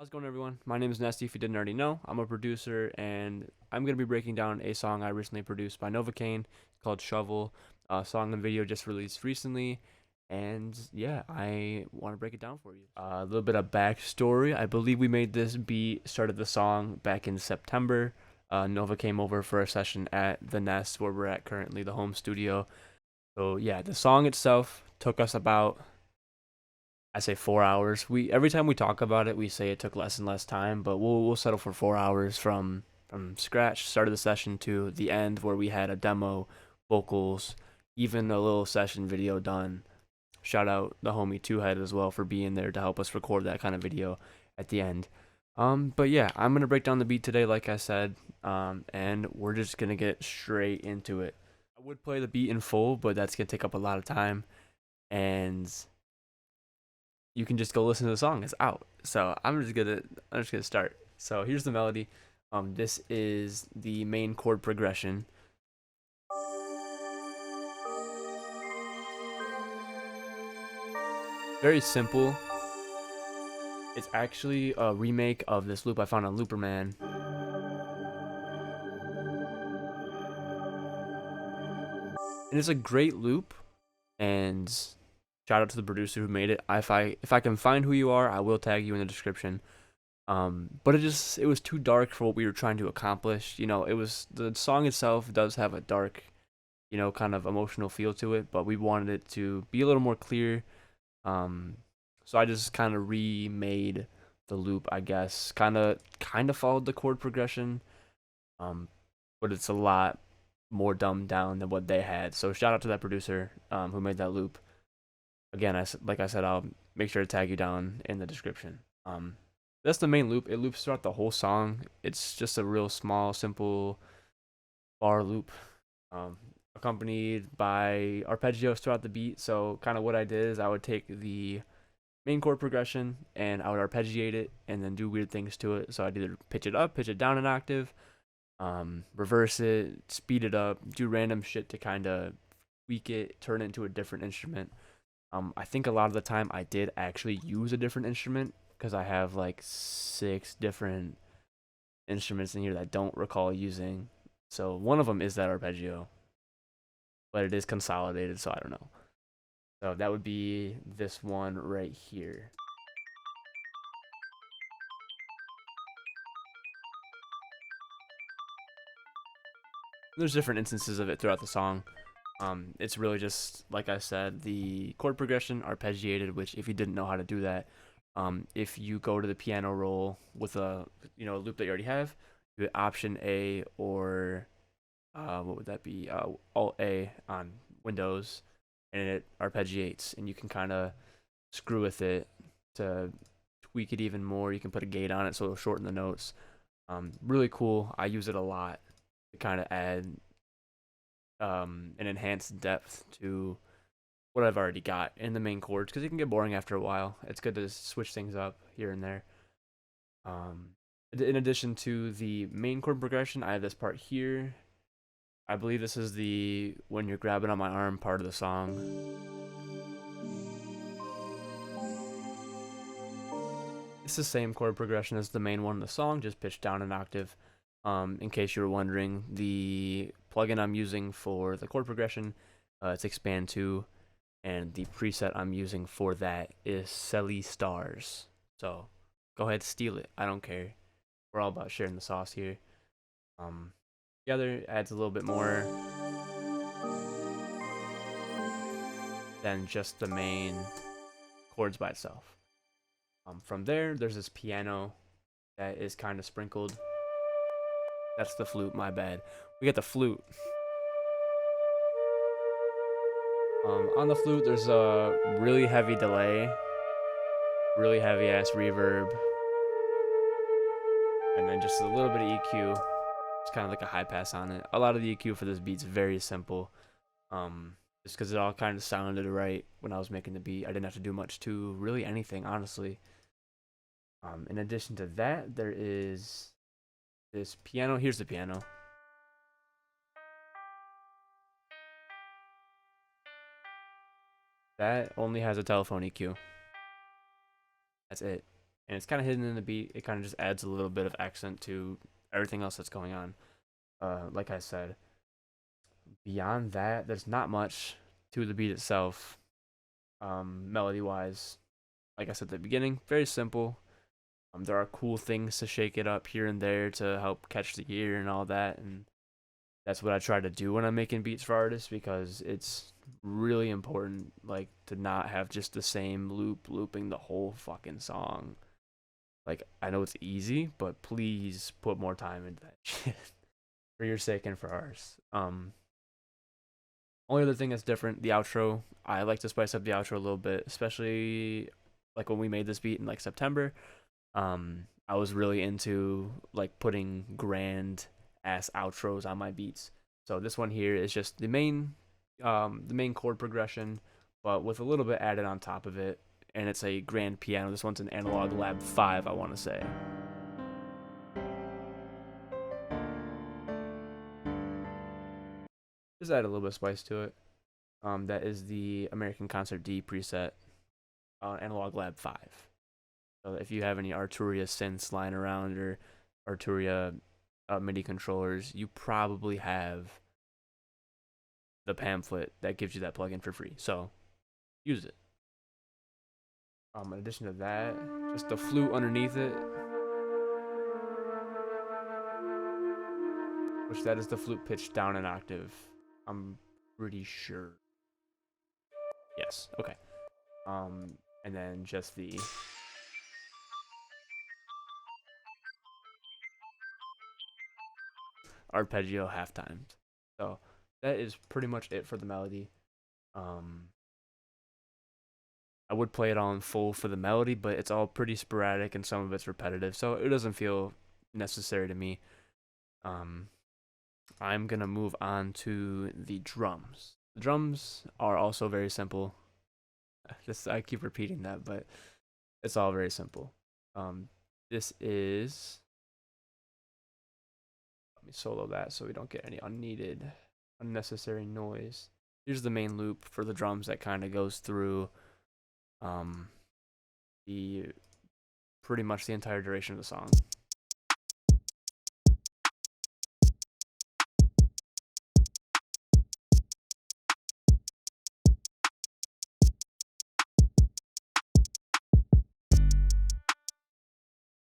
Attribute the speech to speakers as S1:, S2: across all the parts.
S1: How's it going, everyone? My name is Nesty. If you didn't already know, I'm a producer, and I'm going to be breaking down a song I recently produced by Novuh Kaine called Shovel. A song and video just released recently, and yeah, I want to break it down for you. A little bit of backstory. I believe we made this beat, started the song back in September. Novuh came over for a session at the Nest, where we're at currently, the home studio. So yeah, the song itself took us about, I say, 4 hours. We every time we talk about it, we say it took less and less time, but we'll settle for 4 hours from scratch, start of the session to the end, where we had a demo, vocals, even a little session video done. Shout out the homie Two Head as well for being there to help us record that kind of video at the end. But yeah, I'm gonna break down the beat today, like I said, and we're just gonna get straight into it. I would play the beat in full, but that's gonna take up a lot of time, and you can just go listen to the song. It's out. So I'm just gonna start. So here's the melody. This is the main chord progression. Very simple. It's actually a remake of this loop I found on Looperman. And it's a great loop. And shout out to the producer who made it. If I can find who you are, I will tag you in the description. But it was too dark for what we were trying to accomplish. The song itself does have a dark, kind of emotional feel to it, but we wanted it to be a little more clear. So I just kind of remade the loop, I guess. Kind of followed the chord progression. But it's a lot more dumbed down than what they had. So shout out to that producer who made that loop. Again, like I said, I'll make sure to tag you down in the description. That's the main loop. It loops throughout the whole song. It's just a real small, simple bar loop, accompanied by arpeggios throughout the beat. So kind of what I did is I would take the main chord progression and I would arpeggiate it and then do weird things to it. So I'd either pitch it up, pitch it down an octave, reverse it, speed it up, do random shit to kind of tweak it, turn it into a different instrument. I think a lot of the time I did actually use a different instrument because I have like 6 different instruments in here that I don't recall using. So one of them is that arpeggio, but it is consolidated, so I don't know. So that would be this one right here. There's different instances of it throughout the song. It's really just, like I said, the chord progression arpeggiated, which if you didn't know how to do that, if you go to the piano roll with a loop that you already have, you hit Option A or what would that be? Alt A on Windows, and it arpeggiates, and you can kind of screw with it to tweak it even more. You can put a gate on it so it'll shorten the notes. Really cool. I use it a lot to kind of add an enhanced depth to what I've already got in the main chords because it can get boring after a while. It's good to switch things up here and there. In addition to the main chord progression, I have this part here. I believe this is the "When You're Grabbing on My Arm" part of the song. It's the same chord progression as the main one in the song, just pitched down an octave. In case you were wondering, the plugin I'm using for the chord progression, it's Expand 2, and the preset I'm using for that is Selly Stars. So go ahead, steal it. I don't care. We're all about sharing the sauce here. The other adds a little bit more than just the main chords by itself. From there, there's this piano that is kind of sprinkled. That's the flute, my bad. We got the flute. On the flute, there's a really heavy delay, really heavy ass reverb, and then just a little bit of EQ. It's kind of like a high pass on it. A lot of the EQ for this beat's very simple, just because it all kind of sounded right when I was making the beat. I didn't have to do much to really anything, honestly. In addition to that, there is this piano. Here's the piano. That only has a telephone EQ. That's it. and it's kind of hidden in the beat. It kind of just adds a little bit of accent to everything else that's going on. Like I said, beyond that, there's not much to the beat itself, melody wise. Like I said at the beginning, very simple. There are cool things to shake it up here and there to help catch the ear and all that, and that's what I try to do when I'm making beats for artists, because it's really important, like, to not have just the same loop looping the whole fucking song. Like, I know it's easy, but please put more time into that shit for your sake and for ours. Only other thing that's different, the outro. I like to spice up the outro a little bit, especially like when we made this beat in like September. I was really into like putting grand ass outros on my beats. So this one here is just the main chord progression, but with a little bit added on top of it, and it's a grand piano. This one's an Analog Lab 5, I want to say. Just add a little bit of spice to it. That is the American Concert D preset on Analog Lab 5. So if you have any Arturia synths lying around, or Arturia MIDI controllers, you probably have the pamphlet that gives you that plugin for free. So use it. In addition to that, just the flute underneath it, which that is the flute pitched down an octave. I'm pretty sure. Yes. Okay. And then just the arpeggio half timed. So that is pretty much it for the melody. I would play it all in full for the melody, but it's all pretty sporadic and some of it's repetitive, so it doesn't feel necessary to me. I'm gonna move on to the drums. The drums are also very simple. I keep repeating that, but it's all very simple. This is, let me solo that so we don't get any unnecessary noise. Here's the main loop for the drums that kind of goes through the pretty much the entire duration of the song.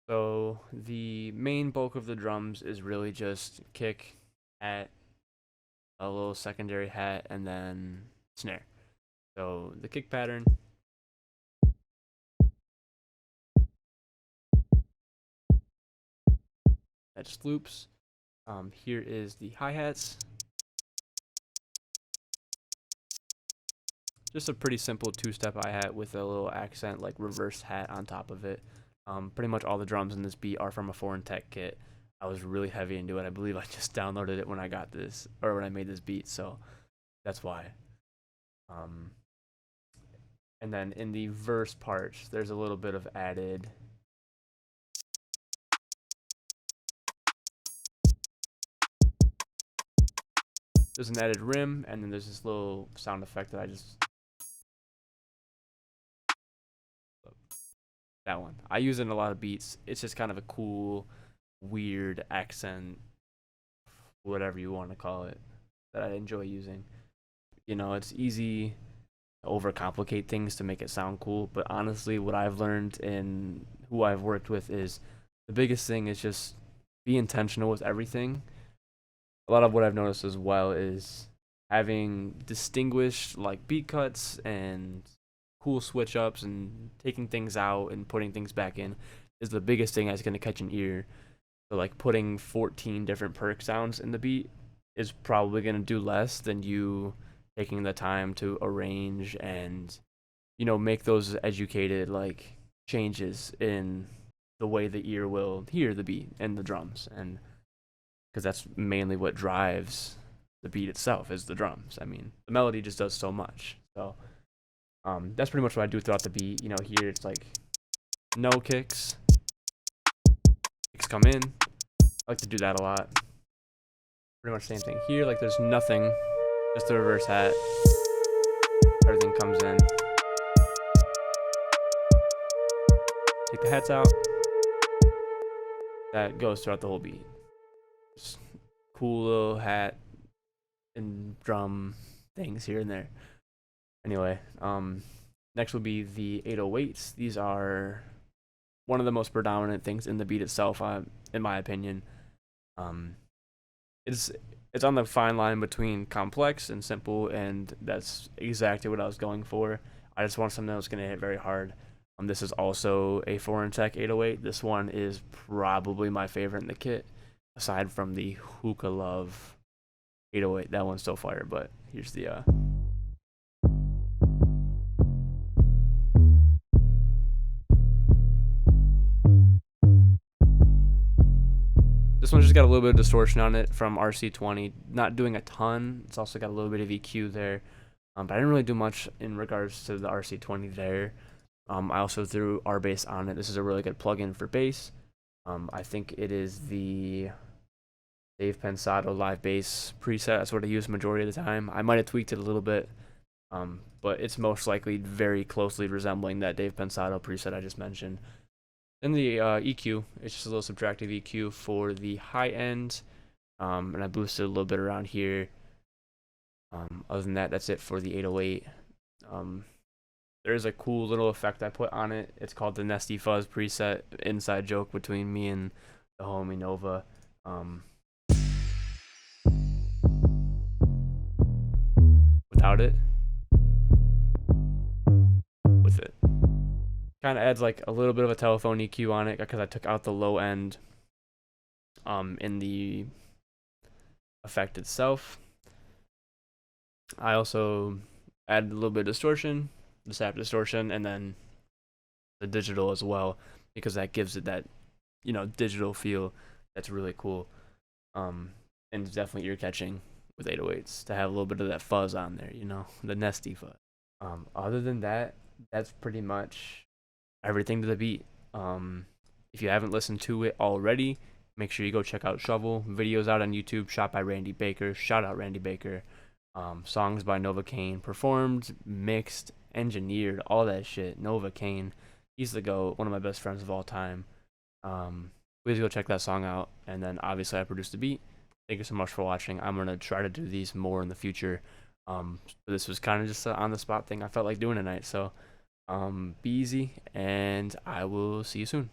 S1: So the main bulk of the drums is really just kick, hat, a little secondary hat, and then snare. So the kick pattern, that just loops. Here is the hi-hats. Just a pretty simple two-step hi-hat with a little accent, like reverse hat on top of it. Pretty much all the drums in this beat are from a foreign tech kit. I was really heavy into it. I believe I just downloaded it when I got this, or when I made this beat, so that's why. And then in the verse part, there's a little bit of added there's an added rim, and then there's this little sound effect that I just, that one. I use it in a lot of beats. It's just kind of a cool, weird accent, whatever you want to call it, that I enjoy using. You know, it's easy to overcomplicate things to make it sound cool, but honestly, what I've learned and who I've worked with is the biggest thing is just be intentional with everything. A lot of what I've noticed as well is having distinguished like beat cuts and cool switch ups and taking things out and putting things back in is the biggest thing that's going to catch an ear. So like putting 14 different perk sounds in the beat is probably going to do less than you taking the time to arrange and, you know, make those educated like changes in the way the ear will hear the beat and the drums, and because that's mainly what drives the beat itself is the drums. I mean, the melody just does so much. So that's pretty much what I do throughout the beat. You know, here it's like no kicks. Kicks come in. I like to do that a lot. Pretty much same thing here. Like there's nothing, just a reverse hat. Everything comes in. Take the hats out. That goes throughout the whole beat. Just cool little hat and drum things here and there. Anyway, next will be the 808s. These are one of the most predominant things in the beat itself, in my opinion. Um, it's it's on the fine line between complex and simple, and that's exactly what I was going for. I just want something that's gonna hit very hard. This is also a foreign tech 808. This one is probably my favorite in the kit, aside from the Hookah Love 808. That one's still fire, but here's the this one's just got a little bit of distortion on it from RC20. Not doing a ton. It's also got a little bit of EQ there. But I didn't really do much in regards to the RC20 there. I also threw R bass on it. This is a really good plugin for bass. I think it is the Dave Pensado live bass preset. That's what I use majority of the time. I might have tweaked it a little bit, but it's most likely very closely resembling that Dave Pensado preset I just mentioned. Then the EQ, it's just a little subtractive EQ for the high end, and I boosted a little bit around here. Other than that, that's it for the 808. There's a cool little effect I put on it. It's called the Nesty Fuzz preset, inside joke between me and the homie Nova. Without it, with it. Kind of adds like a little bit of a telephone EQ on it because I took out the low end in the effect itself. I also added a little bit of distortion, the sap distortion, and then the digital as well, because that gives it that, digital feel that's really cool. And it's definitely ear catching with 808s to have a little bit of that fuzz on there, the Nesty fuzz. Other than that, that's pretty much everything to the beat. If you haven't listened to it already, make sure you go check out Shovel. Videos out on YouTube, shot by Randy Baker. Shout out Randy Baker. Songs by Novuh Kaine, performed, mixed, engineered, all that shit. Novuh Kaine, he's the GOAT, one of my best friends of all time. Please go check that song out. And then obviously I produced the beat. Thank you so much for watching. I'm gonna try to do these more in the future. This was kind of just an on the spot thing I felt like doing tonight. So be easy, and I will see you soon.